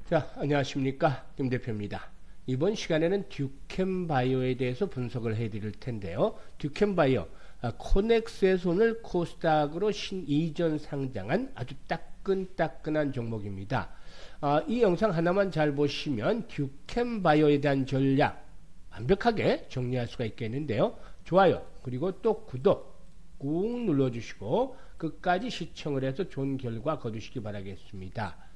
자, 안녕하십니까. 김 대표입니다. 이번 시간에는 듀켄바이오에 대해서 분석을 해드릴 텐데요. 듀켄바이오, 코넥스에서 오늘 코스닥으로 이전 상장한 아주 따끈따끈한 종목입니다. 이 영상 하나만 잘 보시면 듀켄바이오에 대한 전략 완벽하게 정리할 수가 있겠는데요. 좋아요, 그리고 또 구독 꾹 눌러주시고 끝까지 시청을 해서 좋은 결과 거두시기 바라겠습니다.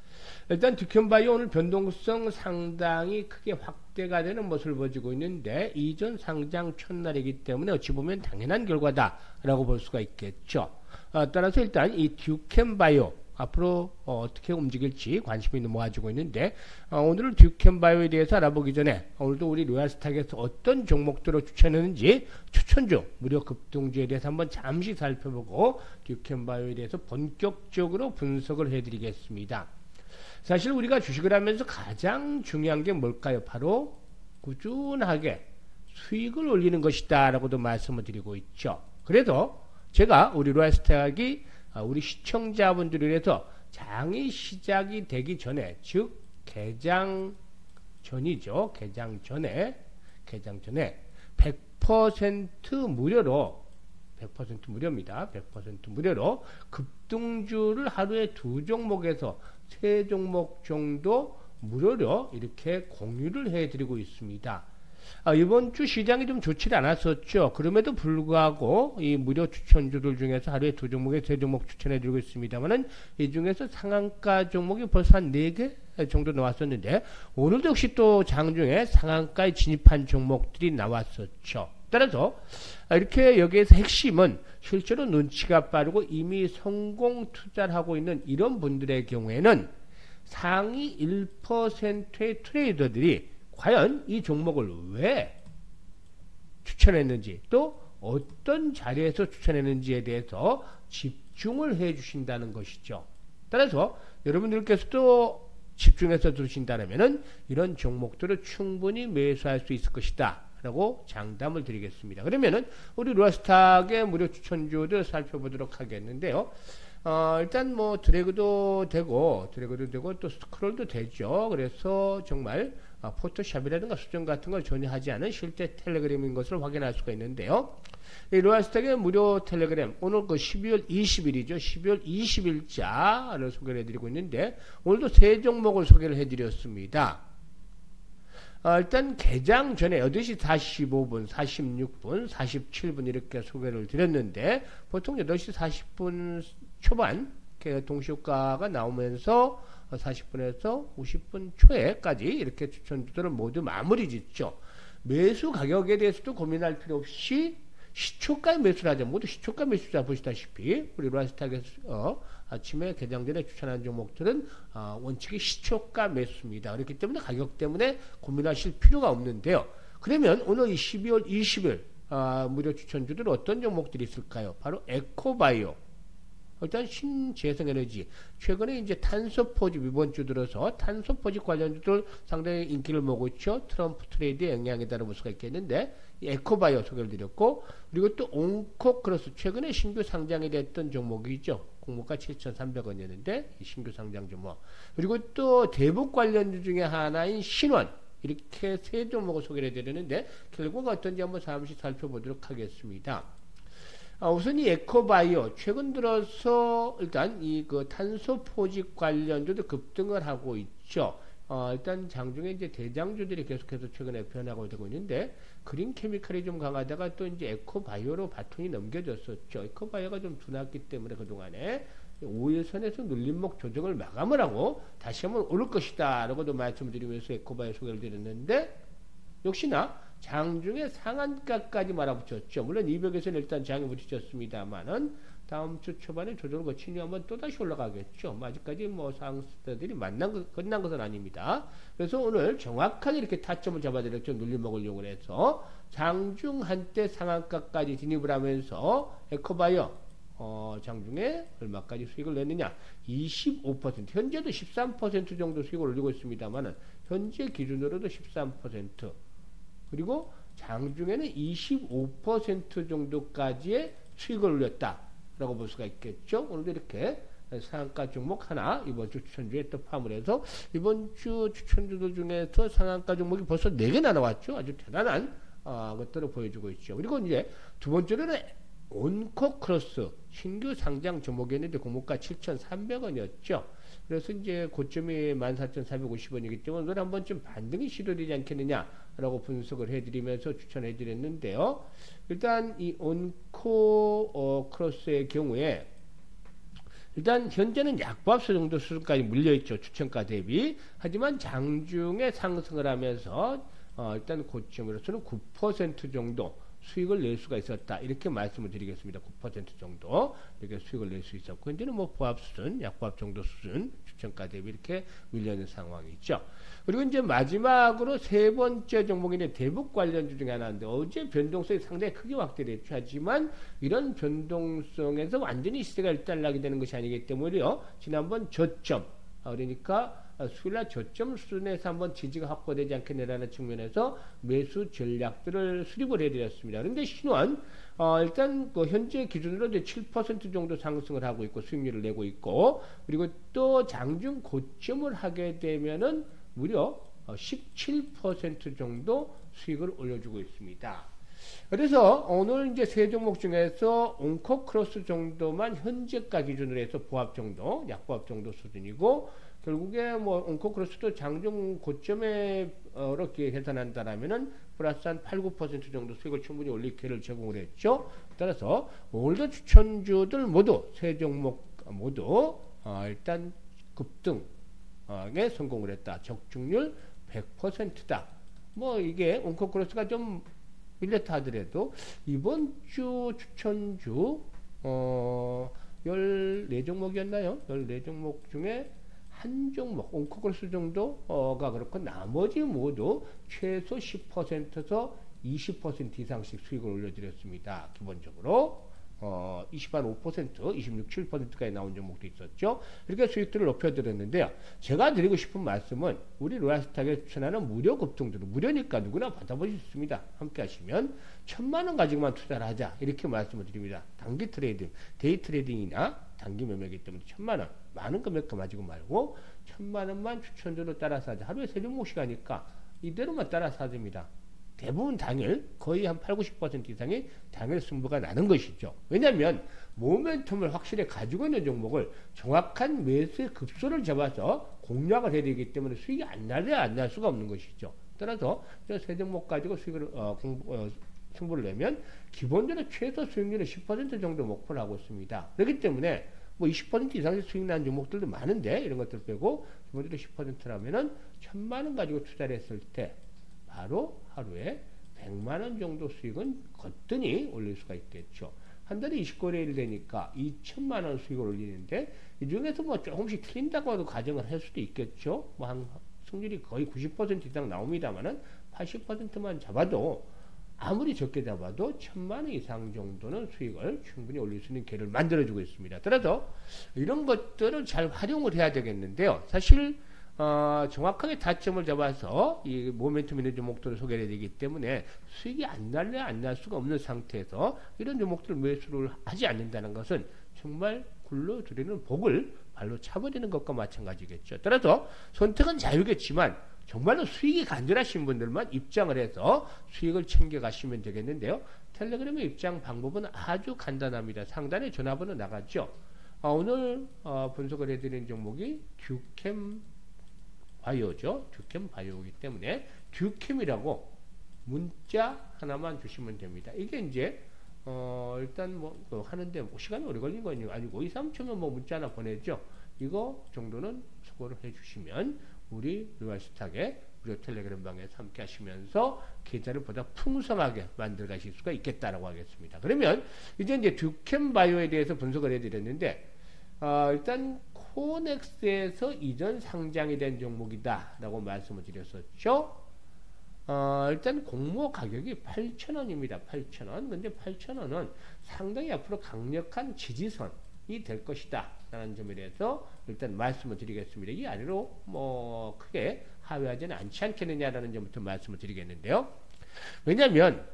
일단 듀켄바이오 오늘 변동성 상당히 크게 확대가 되는 모습을 보여주고 있는데 이전 상장 첫날이기 때문에 어찌 보면 당연한 결과다라고 볼 수가 있겠죠. 따라서 일단 이 듀켄바이오 앞으로 어떻게 움직일지 관심이 모아지고 있는데 오늘은 듀켄바이오에 대해서 알아보기 전에 오늘도 우리 로얄스탁에서 어떤 종목들을 추천했는지 추천주 무료 급등주에 대해서 한번 잠시 살펴보고 듀켄바이오에 대해서 본격적으로 분석을 해드리겠습니다. 사실 우리가 주식을 하면서 가장 중요한 게 뭘까요? 바로 꾸준하게 수익을 올리는 것이다 라고도 말씀을 드리고 있죠. 그래도 제가 우리 로얄스탁이 우리 시청자분들을 위해서 장이 시작이 되기 전에, 즉 개장 전이죠. 개장 전에 100% 무료로 100% 무료입니다. 100% 무료로 급등주를 하루에 2종목에서 3종목 정도 무료로 이렇게 공유를 해드리고 있습니다. 이번 주 시장이 좀 좋지 않았었죠. 그럼에도 불구하고 이 무료 추천주들 중에서 하루에 2종목에 3종목 추천해드리고 있습니다만은 이 중에서 상한가 종목이 벌써 한 4개 정도 나왔었는데 오늘도 역시 또 장중에 상한가에 진입한 종목들이 나왔었죠. 따라서 이렇게 여기에서 핵심은 실제로 눈치가 빠르고 이미 성공 투자를 하고 있는 이런 분들의 경우에는 상위 1%의 트레이더들이 과연 이 종목을 왜 추천했는지 또 어떤 자리에서 추천했는지에 대해서 집중을 해 주신다는 것이죠. 따라서 여러분들께서도 집중해서 들으신다면 이런 종목들을 충분히 매수할 수 있을 것이다 라고 장담을 드리겠습니다. 그러면은 우리 로얄스탁의 무료 추천주들 살펴보도록 하겠는데요. 일단 뭐 드래그도 되고 또 스크롤도 되죠. 그래서 정말 포토샵이라든가 수정 같은 걸 전혀 하지 않은 실제 텔레그램인 것을 확인할 수가 있는데요. 이 로얄스탁의 무료 텔레그램 오늘 그 12월 20일이죠. 12월 20일자를 소개를 해드리고 있는데 오늘도 3종목을 소개를 해드렸습니다. 일단 개장 전에 8시 45분, 46분, 47분 이렇게 소개를 드렸는데 보통 8시 40분 초반 동시효과가 나오면서 40분에서 50분 초에까지 이렇게 추천주들을 모두 마무리 짓죠. 매수 가격에 대해서도 고민할 필요 없이 시초가 매수를 하죠. 모두 시초가 매수자 보시다시피 우리 로얄스탁에서 아침에 개장 전에 추천한 종목들은 원칙이 시초가 매수입니다. 그렇기 때문에 가격 때문에 고민하실 필요가 없는데요. 그러면 오늘 이 12월 20일 무료 추천주들 어떤 종목들이 있을까요? 바로 에코바이오. 일단 신재생에너지 최근에 이제 탄소포집 이번 주 들어서 탄소포집 관련주들 상당히 인기를 모으고 있죠. 트럼프 트레이드의 영향에 따라 볼 수가 있겠는데 이 에코바이오 소개를 드렸고 그리고 또 온코크로스 최근에 신규 상장이 됐던 종목이죠. 공모가 7,300원이었는데 신규 상장 종목 그리고 또 대북 관련주 중에 하나인 신원 이렇게 3종목을 소개를 해드렸는데 결과가 어떤지 한번 잠시 살펴보도록 하겠습니다. 우선 이 에코바이오 최근 들어서 일단 이 그 탄소 포집 관련주도 급등을 하고 있죠. 일단 장중에 이제 대장주들이 계속해서 최근에 변하고 되고 있는데 그린 케미칼이 좀 강하다가 또 이제 에코바이오로 바톤이 넘겨졌었죠. 에코바이오가 좀 둔했기 때문에 그동안에 5일선에서 눌림목 조정을 마감을 하고 다시 한번 오를 것이다 라고도 말씀드리면서 에코바이오 소개를 드렸는데 역시나 장중에 상한가까지 말아붙였죠. 물론 200에서는 일단 장이 부딪혔습니다만은 다음 주 초반에 조정을 거친 후에 또다시 올라가겠죠. 아직까지 뭐 상승세들이 끝난 것은 아닙니다. 그래서 오늘 정확하게 이렇게 타점을 잡아드렸죠. 눌림목을 이용을 해서 장중 한때 상한가까지 진입을 하면서 에코바이오 장중에 얼마까지 수익을 냈느냐 25% 현재도 13% 정도 수익을 올리고 있습니다만은 현재 기준으로도 13% 그리고 장중에는 25% 정도까지의 수익을 올렸다라고 볼 수가 있겠죠. 오늘도 이렇게 상한가 종목 하나 이번 주 추천주에 또 포함을 해서 이번 주 추천주들 중에서 상한가 종목이 벌써 4개나 나왔죠. 아주 대단한 것들을 보여주고 있죠. 그리고 이제 두 번째로는 온코크로스 신규 상장 종목이었는데 공모가 7,300원이었죠. 그래서 이제 고점이 14,450원이기 때문에 오늘 한번쯤 반등이 시도되지 않겠느냐라고 분석을 해드리면서 추천해드렸는데요. 일단 이 온코크로스의 경우에 일단 현재는 약보합수 정도 수준까지 물려있죠. 추천가 대비. 하지만 장중에 상승을 하면서 일단 고점으로서는 9% 정도 수익을 낼 수가 있었다. 이렇게 말씀을 드리겠습니다. 9% 정도 이렇게 수익을 낼 수 있었고 현재는 뭐 보합 수준, 약보합 정도 수준 추천가 대비 이렇게 밀려있는 상황이 있죠. 그리고 이제 마지막으로 세 번째 종목인데 대북 관련주 중에 하나인데 어제 변동성이 상당히 크게 확대됐죠. 하지만 이런 변동성에서 완전히 시세가 일단락이 되는 것이 아니기 때문에요. 지난번 저점 그러니까 수요일날 저점 수준에서 한번 지지가 확보되지 않겠느냐는 측면에서 매수 전략들을 수립을 해드렸습니다. 그런데 신원 일단 그 현재 기준으로 이제 7% 정도 상승을 하고 있고 수익률을 내고 있고 그리고 또 장중 고점을 하게 되면은 무려 17% 정도 수익을 올려주고 있습니다. 그래서 오늘 이제 세 종목 중에서 온코크로스 정도만 현재가 기준으로 해서 보합 정도, 약보합 정도 수준이고 결국에 뭐 온코크로스도 장중 고점에 이렇게 계산한다라면은 플러스 한 8, 9% 정도 수익을 충분히 올릴 기회를 제공을 했죠. 따라서 오늘도 추천주들 모두 세 종목 모두 일단 급등에 성공을 했다. 적중률 100%다. 뭐 이게 온코크로스가 좀 밀렸다 하더라도 이번 주 추천주 14종목이었나요? 14종목 중에 한 종목, 온코크로스 정도가 그렇고 나머지 모두 최소 10%에서 20% 이상씩 수익을 올려드렸습니다. 기본적으로 25%, 26, 7%까지 나온 종목도 있었죠. 이렇게 수익들을 높여드렸는데요. 제가 드리고 싶은 말씀은 우리 로얄스탁에 추천하는 무료 급등주로 무료니까 누구나 받아보실 수 있습니다. 함께 하시면 1,000만원 가지고만 투자를 하자 이렇게 말씀을 드립니다. 단기 트레이딩, 데이 트레이딩이나 단기 매매이기 때문에 1,000만원 많은 금액 가지고 말고 1,000만원만 추천주로 따라서 하자. 하루에 3종목씩 하니까 이대로만 따라서 하됩니다. 대부분 당일 거의 한 8, 90% 이상이 당일 승부가 나는 것이죠. 왜냐하면 모멘텀을 확실히 가지고 있는 종목을 정확한 매수의 급소를 잡아서 공략을 해야 되기 때문에 수익이 안 날래야 안 날 수가 없는 것이죠. 따라서 세 종목 가지고 수익을 승부를 내면 기본적으로 최소 수익률은 10% 정도 목표를 하고 있습니다. 그렇기 때문에 뭐 20% 이상의 수익 나는 종목들도 많은데 이런 것들 빼고 기본적으로 10%라면은 1,000만원 가지고 투자를 했을 때 바로 하루에 100만원 정도 수익은 거뜬히 올릴 수가 있겠죠. 한 달에 29일이 되니까 2,000만원 수익을 올리는데 이 중에서 뭐 조금씩 틀린다고 해도 가정을 할 수도 있겠죠. 뭐 한 승률이 거의 90% 이상 나옵니다만은 80%만 잡아도 아무리 적게 잡아도 1,000만원 이상 정도는 수익을 충분히 올릴 수 있는 기회를 만들어주고 있습니다. 따라서 이런 것들을 잘 활용을 해야 되겠는데요. 사실 정확하게 타점을 잡아서 이 모멘텀 있는 종목들을 소개해야 되기 때문에 수익이 안 날래 안 날 수가 없는 상태에서 이런 종목들을 매수를 하지 않는다는 것은 정말 굴러들이는 복을 발로 차버리는 것과 마찬가지겠죠. 따라서 선택은 자유겠지만 정말로 수익이 간절하신 분들만 입장을 해서 수익을 챙겨가시면 되겠는데요. 텔레그램의 입장 방법은 아주 간단합니다. 상단에 전화번호 나가죠. 오늘 분석을 해드리는 종목이 듀캠 바이오죠. 듀캠 바이오이기 때문에 듀캠이라고 문자 하나만 주시면 됩니다. 이게 이제 일단 뭐 하는데 뭐 시간이 오래 걸린 건 아니고 2, 3초면 뭐 문자 하나 보내죠. 이거 정도는 수고를 해주시면 우리 로얄스탁의 무료 텔레그램 방에서 함께 하시면서 계좌를 보다 풍성하게 만들어 가실 수가 있겠다라고 하겠습니다. 그러면 이제 듀캠 바이오에 대해서 분석을 해드렸는데 일단 코넥스에서 이전 상장이 된 종목이다 라고 말씀을 드렸었죠. 일단 공모 가격이 8,000원입니다. 8,000원. 근데 8,000원은 상당히 앞으로 강력한 지지선이 될 것이다 라는 점에 대해서 일단 말씀을 드리겠습니다. 이 아래로 뭐 크게 하회하지는 않지 않겠느냐라는 점부터 말씀을 드리겠는데요. 왜냐하면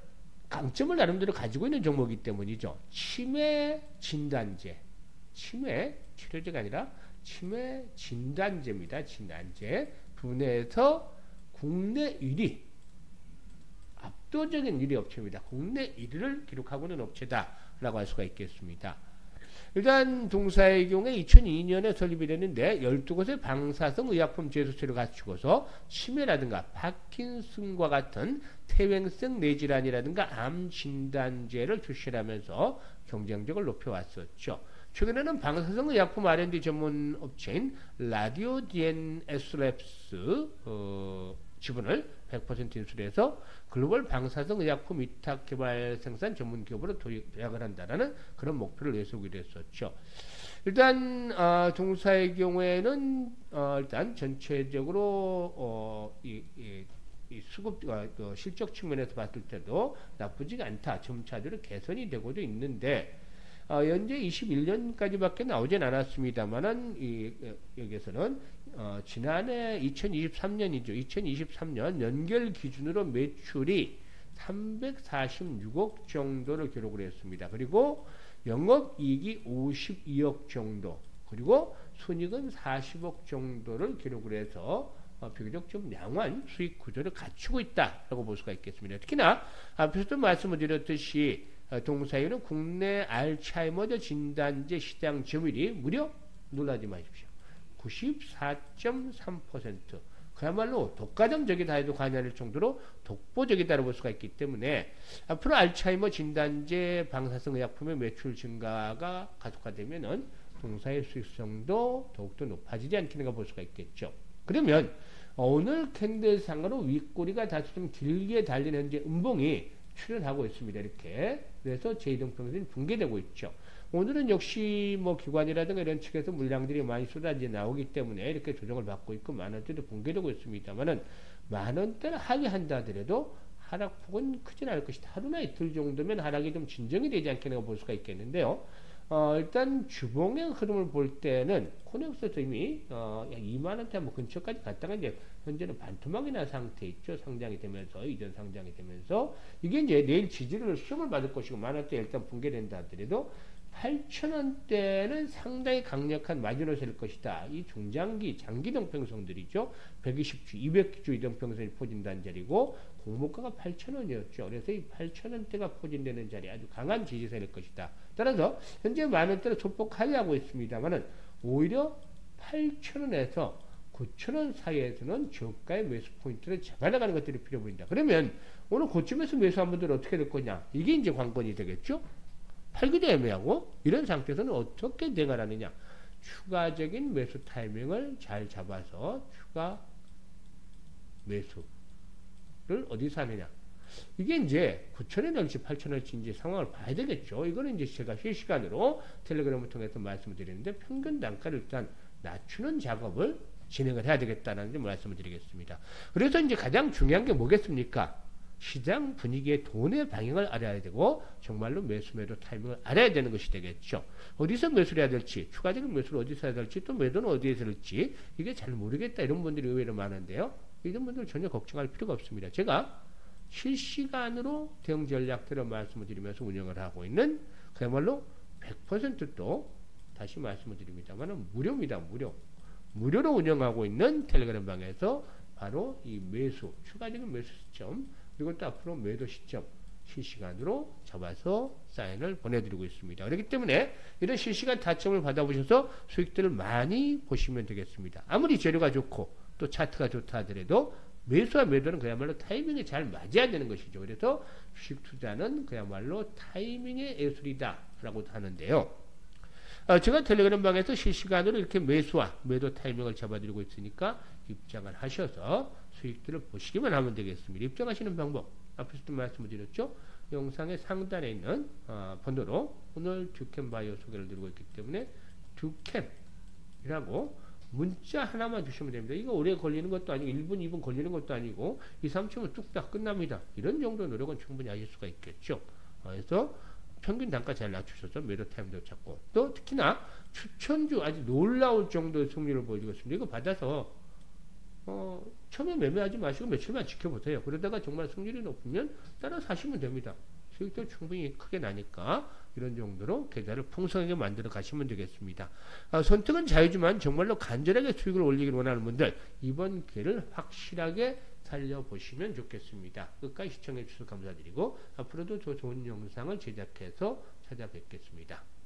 강점을 나름대로 가지고 있는 종목이기 때문이죠. 치매 진단제 치매 치료제가 아니라 치매 진단제입니다. 진단제. 분해에서 국내 1위, 압도적인 1위 업체입니다. 국내 1위를 기록하고 있는 업체다라고 할 수가 있겠습니다. 일단 동사의 경우에 2002년에 설립이 됐는데 12곳의 방사성 의약품 제조체를 갖추고서 치매라든가 파킨슨과 같은 퇴행성 뇌질환이라든가 암 진단제를 출시하면서 경쟁력을 높여왔었죠. 최근에는 방사성 의약품 R&D 전문 업체인 라디오 DNS 랩스 지분을 100% 인수해서 글로벌 방사성 의약품 위탁 개발 생산 전문 기업으로 도약을 한다라는 그런 목표를 내세우기로 했었죠. 일단 동사의 경우에는 일단 전체적으로 이 수급 실적 측면에서 봤을 때도 나쁘지가 않다. 점차적으로 개선이 되고도 있는데 현재 21년까지밖에 나오진 않았습니다만은 여기에서는 지난해 2023년이죠. 2023년 연결 기준으로 매출이 346억 정도를 기록을 했습니다. 그리고 영업이익이 52억 정도, 그리고 순이익은 40억 정도를 기록을 해서 비교적 좀 양호한 수익 구조를 갖추고 있다라고 볼 수가 있겠습니다. 특히나 앞에서도 말씀을 드렸듯이 동사에는 국내 알츠하이머즈 진단제 시장 점유율이 무려 놀라지 마십시오. 94.3%. 그야말로 독과점적이다 해도 과언일 정도로 독보적이다라고 볼 수가 있기 때문에 앞으로 알츠하이머 진단제 방사성 의약품의 매출 증가가 가속화되면은 동사의 수익성도 더욱더 높아지지 않겠는가 볼 수가 있겠죠. 그러면 오늘 캔들상으로 윗꼬리가 다소 좀 길게 달린 현재 음봉이 출현하고 있습니다. 이렇게. 그래서 제2등평선이 붕괴되고 있죠. 오늘은 역시 뭐 기관이라든가 이런 측에서 물량들이 많이 쏟아져 나오기 때문에 이렇게 조정을 받고 있고 만원대도 붕괴되고 있습니다만은 만원대를 하회한다 하더라도 하락폭은 크진 않을 것이다. 하루나 이틀 정도면 하락이 좀 진정이 되지 않겠는가 볼 수가 있겠는데요. 일단 주봉의 흐름을 볼 때는 코넥스에서 이미 약 2만원대 한번 근처까지 갔다가 이제 현재는 반토막이 난 상태 있죠. 상장이 되면서 이전 상장이 되면서 이게 이제 내일 지지를 시험을 받을 것이고 만원대 일단 붕괴된다 하더라도 8,000원대는 상당히 강력한 마지노선일 될 것이다. 이 중장기 장기 이동평선들이죠. 120주, 200주 이동평선이 포진다는 자리고 공모가가 8,000원이었죠. 그래서 이 8,000원대가 포진되는 자리 아주 강한 지지선일 것이다. 따라서 현재 만원대를 소폭 하회하고 있습니다만은 오히려 8,000원에서 9,000원 사이에서는 저가의 매수 포인트를 잡아나가는 것들이 필요 보인다. 그러면 오늘 고점에서 매수한 분들은 어떻게 될 거냐? 이게 이제 관건이 되겠죠. 팔기도 애매하고 이런 상태에서는 어떻게 대응하느냐? 추가적인 매수 타이밍을 잘 잡아서 추가 매수를 어디서 하느냐? 이게 이제 9,000원일지 8,000원일지 이제 상황을 봐야 되겠죠. 이거는 이제 제가 실시간으로 텔레그램을 통해서 말씀을 드리는데 평균 단가를 일단 낮추는 작업을 진행을 해야 되겠다는 점 말씀을 드리겠습니다. 그래서 이제 가장 중요한 게 뭐겠습니까? 시장 분위기의 돈의 방향을 알아야 되고 정말로 매도 타이밍을 알아야 되는 것이 되겠죠. 어디서 매수를 해야 될지, 추가적인 매수를 어디서 해야 될지, 또 매도는 어디에서 할지 이게 잘 모르겠다 이런 분들이 의외로 많은데요. 이런 분들 전혀 걱정할 필요가 없습니다. 제가 실시간으로 대응 전략들을 말씀을 드리면서 운영을 하고 있는 그야말로 100% 또 다시 말씀을 드립니다만 무료입니다. 무료로 운영하고 있는 텔레그램 방에서 바로 이 매수, 추가적인 매수 시점 그리고 또 앞으로 매도 시점 실시간으로 잡아서 사인을 보내드리고 있습니다. 그렇기 때문에 이런 실시간 타점을 받아보셔서 수익들을 많이 보시면 되겠습니다. 아무리 재료가 좋고 또 차트가 좋다 하더라도 매수와 매도는 그야말로 타이밍에 잘 맞아야 되는 것이죠. 그래서 주식 투자는 그야말로 타이밍의 예술이다 라고 하는데요. 제가 텔레그램 방에서 실시간으로 이렇게 매수와 매도 타이밍을 잡아드리고 있으니까 입장을 하셔서 수익들을 보시기만 하면 되겠습니다. 입장하시는 방법 앞에서도 말씀을 드렸죠. 영상의 상단에 있는 번호로 오늘 듀캠 바이오 소개를 드리고 있기 때문에 듀캠이라고 문자 하나만 주시면 됩니다. 이거 오래 걸리는 것도 아니고 1분, 2분 걸리는 것도 아니고 2, 3초면 뚝딱 끝납니다. 이런 정도 노력은 충분히 하실 수가 있겠죠. 그래서 평균 단가 잘 낮추셔서 매도 타임도 찾고 또 특히나 추천주 아주 놀라울 정도의 승리를 보여주고 있습니다. 이거 받아서 처음에 매매하지 마시고 며칠만 지켜보세요. 그러다가 정말 승률이 높으면 따라 사시면 됩니다. 수익도 충분히 크게 나니까 이런 정도로 계좌를 풍성하게 만들어 가시면 되겠습니다. 선택은 자유지만 정말로 간절하게 수익을 올리기를 원하는 분들 이번 기회를 확실하게 살려보시면 좋겠습니다. 끝까지 시청해 주셔서 감사드리고 앞으로도 더 좋은 영상을 제작해서 찾아뵙겠습니다.